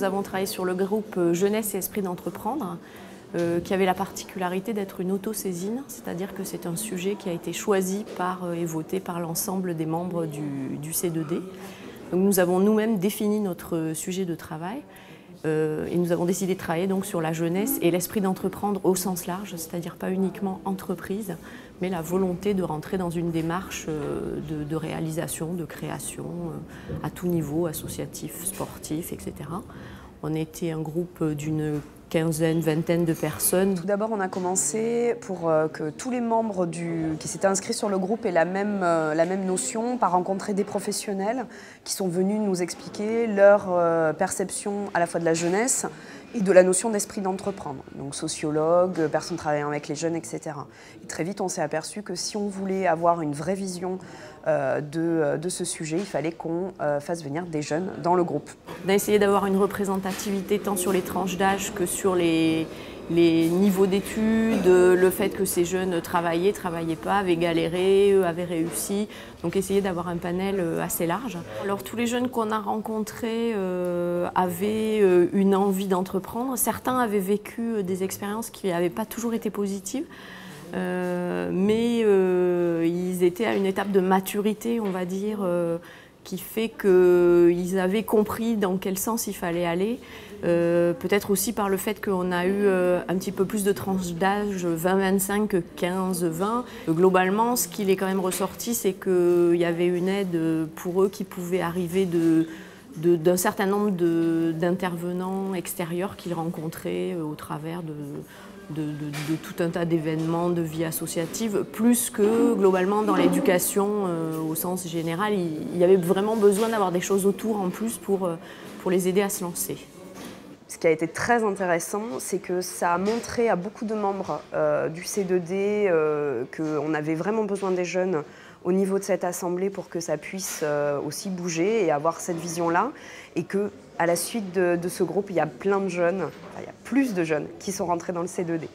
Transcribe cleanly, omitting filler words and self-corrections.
nous avons travaillé sur le groupe Jeunesse et Esprit d'entreprendre, qui avait la particularité d'être une autosaisine, c'est-à-dire que c'est un sujet qui a été choisi et voté par l'ensemble des membres du C2D. Donc nous avons nous-mêmes défini notre sujet de travail et nous avons décidé de travailler donc sur la jeunesse et l'esprit d'entreprendre au sens large, c'est-à-dire pas uniquement entreprise, mais la volonté de rentrer dans une démarche de réalisation, de création à tout niveau, associatif, sportif, etc. On était un groupe d'une quinzaine, vingtaine de personnes. Tout d'abord, on a commencé pour que tous les membres qui s'étaient inscrits sur le groupe aient la même notion, par rencontrer des professionnels qui sont venus nous expliquer leur perception à la fois de la jeunesse et de la notion d'esprit d'entreprendre. Donc sociologues, personnes travaillant avec les jeunes, etc. Et très vite, on s'est aperçu que si on voulait avoir une vraie vision de ce sujet, il fallait qu'on fasse venir des jeunes dans le groupe. On a essayé d'avoir une représentativité tant sur les tranches d'âge que sur les niveaux d'études, le fait que ces jeunes travaillaient pas, avaient galéré, avaient réussi. Donc essayer d'avoir un panel assez large. Alors tous les jeunes qu'on a rencontrés avaient une envie d'entreprendre. Certains avaient vécu des expériences qui n'avaient pas toujours été positives. Mais ils étaient à une étape de maturité, on va dire, qui fait qu'ils avaient compris dans quel sens il fallait aller. Peut-être aussi par le fait qu'on a eu un petit peu plus de tranches d'âge 20-25 que 15-20. Globalement, ce qu'il est quand même ressorti, c'est qu'il y avait une aide pour eux qui pouvait arriver d'un certain nombre d'intervenants extérieurs qu'ils rencontraient au travers de tout un tas d'événements de vie associative, plus que globalement dans l'éducation au sens général. Il y avait vraiment besoin d'avoir des choses autour en plus pour les aider à se lancer. Ce qui a été très intéressant, c'est que ça a montré à beaucoup de membres du C2D qu'on avait vraiment besoin des jeunes au niveau de cette assemblée pour que ça puisse aussi bouger et avoir cette vision-là. Et qu'à la suite de ce groupe, il y a plein de jeunes, il y a plus de jeunes qui sont rentrés dans le C2D.